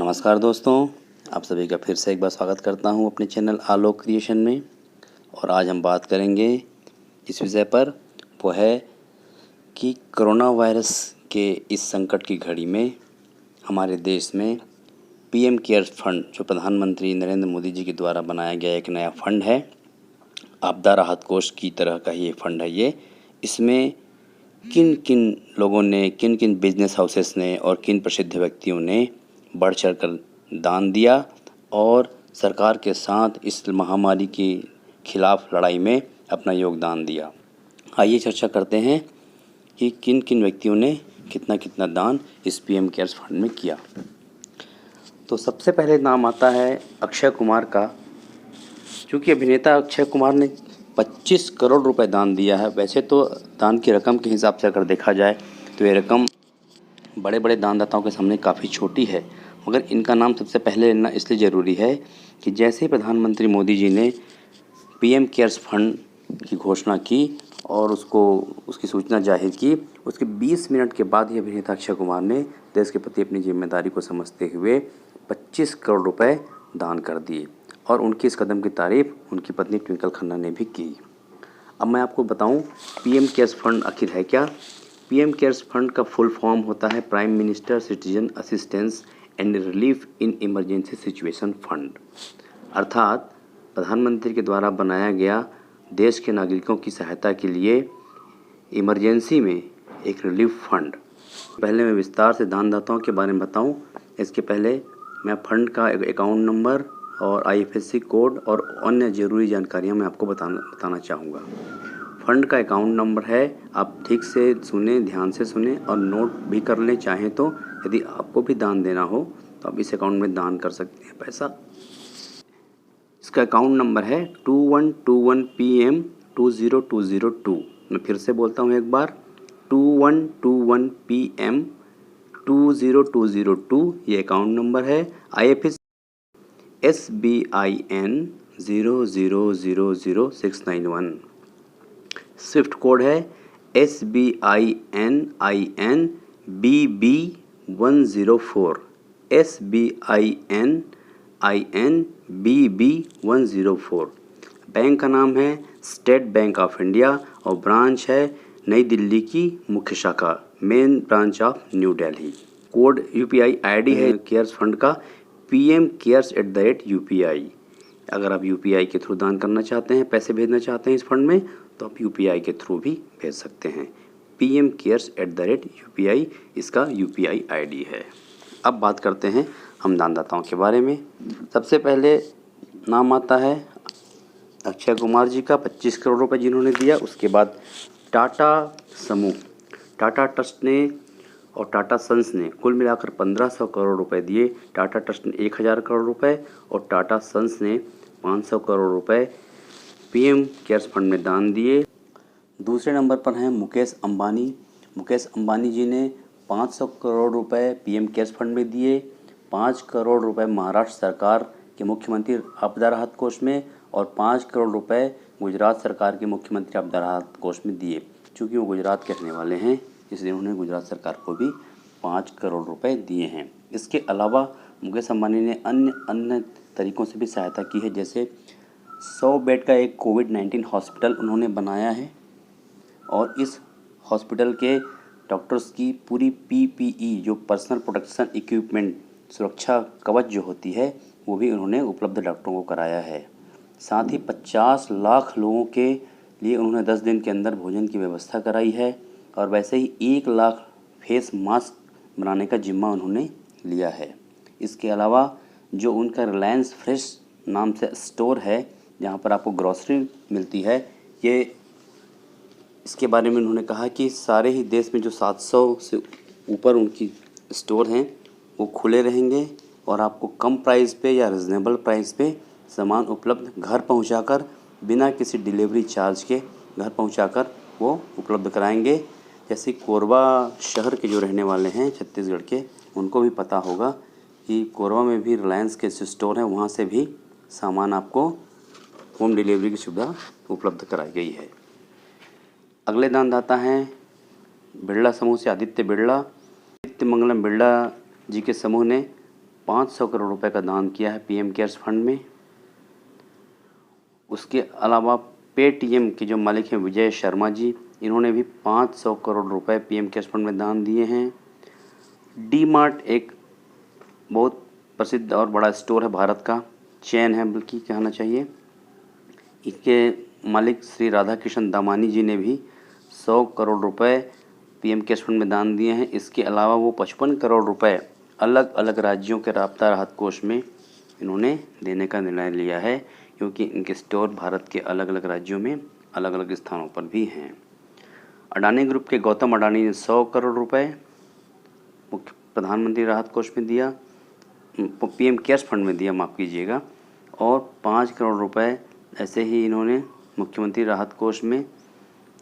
नमस्कार दोस्तों, आप सभी का फिर से एक बार स्वागत करता हूं अपने चैनल आलोक क्रिएशन में। और आज हम बात करेंगे इस विषय पर, वो है कि कोरोना वायरस के इस संकट की घड़ी में हमारे देश में पीएम केयर्स फंड, जो प्रधानमंत्री नरेंद्र मोदी जी के द्वारा बनाया गया एक नया फंड है, आपदा राहत कोष की तरह का ये फंड है। इसमें किन किन लोगों ने, किन किन बिजनेस हाउसेस ने और किन प्रसिद्ध व्यक्तियों ने बढ़ चढ़ कर दान दिया और सरकार के साथ इस महामारी के खिलाफ लड़ाई में अपना योगदान दिया। आइए चर्चा करते हैं कि किन किन व्यक्तियों ने कितना कितना दान इस पीएम केयर्स फंड में किया। तो सबसे पहले नाम आता है अक्षय कुमार का। चूँकि अभिनेता अक्षय कुमार ने 25 करोड़ रुपए दान दिया है। वैसे तो दान की रकम के हिसाब से अगर देखा जाए तो ये रकम बड़े बड़े दानदाताओं के सामने काफ़ी छोटी है, मगर इनका नाम सबसे पहले लेना इसलिए ज़रूरी है कि जैसे ही प्रधानमंत्री मोदी जी ने पीएम केयर्स फंड की घोषणा की और उसकी सूचना जाहिर की, उसके 20 मिनट के बाद ही अभिनेता अक्षय कुमार ने देश के प्रति अपनी जिम्मेदारी को समझते हुए 25 करोड़ रुपए दान कर दिए। और उनकी इस कदम की तारीफ उनकी पत्नी ट्विंकल खन्ना ने भी की। अब मैं आपको बताऊं पीएम केयर्स फंड आखिर है क्या। पीएम केयर्स फंड का फुल फॉर्म होता है prime minister citizen assistance and relief in emergency situation fund, अर्थात प्रधानमंत्री के द्वारा बनाया गया देश के नागरिकों की सहायता के लिए इमरजेंसी में एक रिलीफ फंड। पहले मैं विस्तार से दानदाताओं के बारे में बताऊं, इसके पहले मैं फंड का अकाउंट नंबर और आईएफएससी कोड और अन्य ज़रूरी जानकारियां मैं आपको बताना चाहूँगा। फंड का अकाउंट नंबर है, आप ठीक से सुने, ध्यान से सुने और नोट भी कर लें। चाहें तो यदि आपको भी दान देना हो तो आप इस अकाउंट में दान कर सकते हैं पैसा। इसका अकाउंट नंबर है 2121PM 20202। मैं फिर से बोलता हूँ एक बार, 2121PM 20202 ये अकाउंट नंबर है। IFSC SBIN 0000691। स्विफ्ट कोड है SBININ BB104। SBININ BB104। Bank का नाम है स्टेट बैंक ऑफ इंडिया और ब्रांच है नई दिल्ली की मुख्य शाखा, main branch of new Delhi. Code UPI ID है केयर्स फंड का PMCares@UPI। अगर आप UPI के थ्रू दान करना चाहते हैं, पैसे भेजना चाहते हैं इस फंड में, तो आप UPI के थ्रू भी भेज सकते हैं। PMCares@UPI इसका UPI ID है। अब बात करते हैं हम दानदाताओं के बारे में। सबसे पहले नाम आता है अक्षय कुमार जी का, 25 करोड़ रुपए जिन्होंने दिया। उसके बाद टाटा समूह, टाटा ट्रस्ट ने और टाटा सन्स ने कुल मिलाकर 1500 करोड़ रुपए दिए। टाटा ट्रस्ट ने 1000 करोड़ रुपए और टाटा सन्स ने 500 करोड़ रुपए पीएम केयर्स फंड में दान दिए। दूसरे नंबर पर हैं मुकेश अंबानी। मुकेश अंबानी जी ने 500 करोड़ रुपए पीएम केयर्स फंड में दिए। 5 करोड़ रुपए महाराष्ट्र सरकार के मुख्यमंत्री आपदा राहत कोष में और 5 करोड़ रुपए गुजरात सरकार के मुख्यमंत्री आपदा राहत कोष में दिए। चूँकि वो गुजरात के रहने वाले हैं, इसलिए उन्होंने गुजरात सरकार को भी 5 करोड़ रुपए दिए हैं। इसके अलावा मुकेश अंबानी ने अन्य तरीक़ों से भी सहायता की है, जैसे 100 बेड का एक कोविड-19 हॉस्पिटल उन्होंने बनाया है और इस हॉस्पिटल के डॉक्टर्स की पूरी PPE जो पर्सनल प्रोटेक्शन इक्विपमेंट, सुरक्षा कवच जो होती है, वो भी उन्होंने उपलब्ध डॉक्टरों को कराया है। साथ ही 50 लाख लोगों के लिए उन्होंने 10 दिन के अंदर भोजन की व्यवस्था कराई है और वैसे ही 1 लाख फेस मास्क बनाने का जिम्मा उन्होंने लिया है। इसके अलावा जो उनका रिलायंस फ्रेश नाम से स्टोर है, जहाँ पर आपको ग्रॉसरी मिलती है, इसके बारे में उन्होंने कहा कि सारे ही देश में जो 700 से ऊपर उनकी स्टोर हैं वो खुले रहेंगे और आपको कम प्राइस पे या रिजनेबल प्राइस पे सामान उपलब्ध घर पहुंचाकर, बिना किसी डिलीवरी चार्ज के घर पहुंचाकर वो उपलब्ध कराएंगे। जैसे कोरबा शहर के जो रहने वाले हैं छत्तीसगढ़ के, उनको भी पता होगा कि कोरबा में भी रिलायंस के स्टोर हैं, वहाँ से भी सामान आपको होम डिलीवरी की सुविधा उपलब्ध कराई गई है। अगले दानदाता हैं बिरला समूह से आदित्य बिरला। आदित्य मंगलम बिरला जी के समूह ने 500 करोड़ रुपए का दान किया है पीएम केयर्स फंड में। उसके अलावा पेटीएम के जो मालिक हैं विजय शर्मा जी, इन्होंने भी 500 करोड़ रुपए पीएम केयर्स फंड में दान दिए हैं। डी मार्ट एक बहुत प्रसिद्ध और बड़ा स्टोर है, भारत का चेन है बल्कि कहना चाहिए। इसके मालिक श्री राधा कृष्ण दामानी जी ने भी 100 करोड़ रुपए पीएम केयर्स फंड में दान दिए हैं। इसके अलावा वो 55 करोड़ रुपए अलग अलग राज्यों के राबता राहत कोष में इन्होंने देने का निर्णय लिया है, क्योंकि इनके स्टोर भारत के अलग अलग राज्यों में अलग अलग स्थानों पर भी हैं। अडानी ग्रुप के गौतम अडानी ने 100 करोड़ रुपए मुख्य प्रधानमंत्री राहत कोष में दिया, पीएम केयर्स फंड में दिया, माफ़ कीजिएगा, और 5 करोड़ रुपए ऐसे ही इन्होंने मुख्यमंत्री राहत कोष में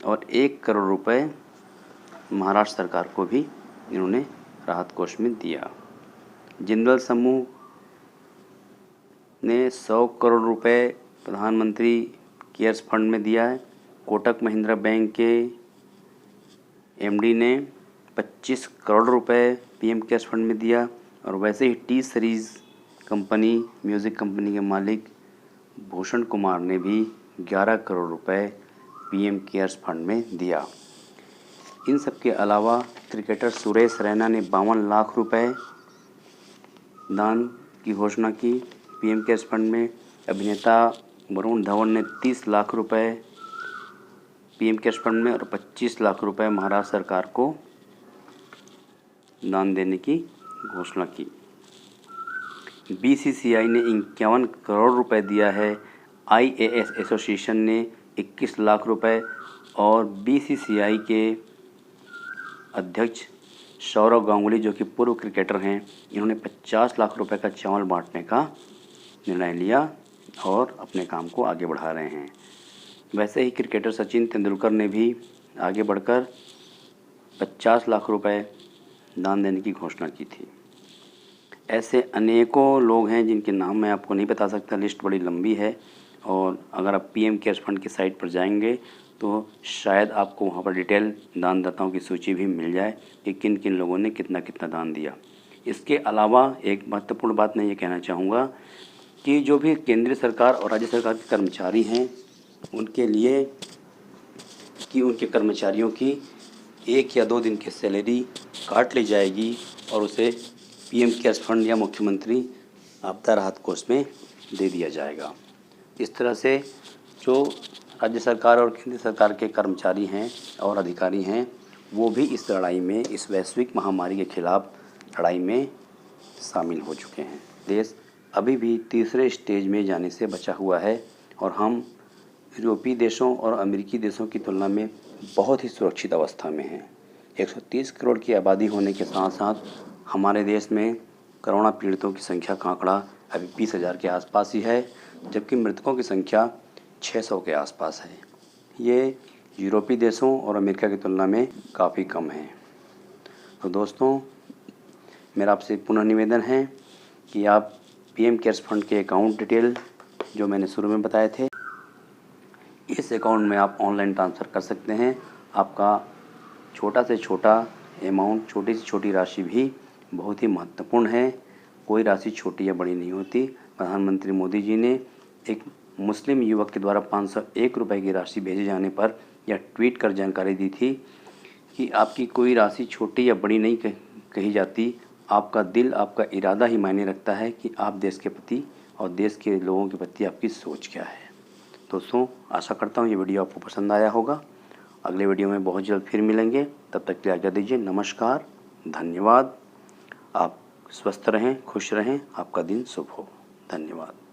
और 1 करोड़ रुपए महाराष्ट्र सरकार को भी इन्होंने राहत कोष में दिया। जिंदल समूह ने 100 करोड़ रुपए प्रधानमंत्री केयर्स फंड में दिया है। कोटक महिंद्रा बैंक के एमडी ने 25 करोड़ रुपए पीएम केयर्स फंड में दिया। और वैसे ही T series company, music company के मालिक भूषण कुमार ने भी 11 करोड़ रुपए पीएम केयर्स फंड में दिया। इन सब के अलावा क्रिकेटर सुरेश रैना ने 52 लाख रुपए दान की घोषणा की पीएम केयर्स फंड में। अभिनेता वरुण धवन ने 30 लाख रुपए पीएम केयर्स फंड में और 25 लाख रुपए महाराष्ट्र सरकार को दान देने की घोषणा की। बीसीसीआई ने 51 करोड़ रुपए दिया है। आईएएस एसोसिएशन ने 21 लाख रुपए और बीसीसीआई के अध्यक्ष सौरव गांगुली, जो कि पूर्व क्रिकेटर हैं, इन्होंने 50 लाख रुपए का चावल बांटने का निर्णय लिया और अपने काम को आगे बढ़ा रहे हैं। वैसे ही क्रिकेटर सचिन तेंदुलकर ने भी आगे बढ़कर 50 लाख रुपए दान देने की घोषणा की थी। ऐसे अनेकों लोग हैं जिनके नाम मैं आपको नहीं बता सकता, लिस्ट बड़ी लंबी है। और अगर आप पीएम केयर्स फंड की साइट पर जाएंगे तो शायद आपको वहाँ पर डिटेल दानदाताओं की सूची भी मिल जाए कि किन किन लोगों ने कितना कितना दान दिया। इसके अलावा एक महत्वपूर्ण बात मैं ये कहना चाहूँगा कि जो भी केंद्रीय सरकार और राज्य सरकार के कर्मचारी हैं, उनके लिए कि उनके कर्मचारियों की 1 या 2 दिन की सैलरी काट ली जाएगी और उसे पीएम केयर्स फंड या मुख्यमंत्री आपदा राहत कोष में दे दिया जाएगा। इस तरह से जो राज्य सरकार और केंद्र सरकार के कर्मचारी हैं और अधिकारी हैं, वो भी इस लड़ाई में, इस वैश्विक महामारी के खिलाफ लड़ाई में शामिल हो चुके हैं। देश अभी भी तीसरे स्टेज में जाने से बचा हुआ है और हम यूरोपीय देशों और अमेरिकी देशों की तुलना में बहुत ही सुरक्षित अवस्था में हैं। 130 करोड़ की आबादी होने के साथ साथ हमारे देश में कोरोना पीड़ितों की संख्या का आंकड़ा अभी 20,000 के आसपास ही है, जबकि मृतकों की संख्या 600 के आसपास है। ये यूरोपीय देशों और अमेरिका की तुलना में काफ़ी कम है। तो दोस्तों, मेरा आपसे पुनः निवेदन है कि आप पीएम केयर्स फंड के अकाउंट डिटेल जो मैंने शुरू में बताए थे, इस अकाउंट में आप ऑनलाइन ट्रांसफ़र कर सकते हैं। आपका छोटा से छोटा अमाउंट, छोटी से छोटी राशि भी बहुत ही महत्वपूर्ण है। कोई राशि छोटी या बड़ी नहीं होती। प्रधानमंत्री मोदी जी ने एक मुस्लिम युवक के द्वारा 501 रुपये की राशि भेजे जाने पर यह ट्वीट कर जानकारी दी थी कि आपकी कोई राशि छोटी या बड़ी नहीं कही जाती, आपका दिल, आपका इरादा ही मायने रखता है कि आप देश के प्रति और देश के लोगों के प्रति आपकी सोच क्या है। दोस्तों, आशा करता हूँ ये वीडियो आपको पसंद आया होगा। अगले वीडियो में बहुत जल्द फिर मिलेंगे। तब तक के लिए आज्ञा दीजिए। नमस्कार, धन्यवाद। आप स्वस्थ रहें, खुश रहें, आपका दिन शुभ हो। धन्यवाद।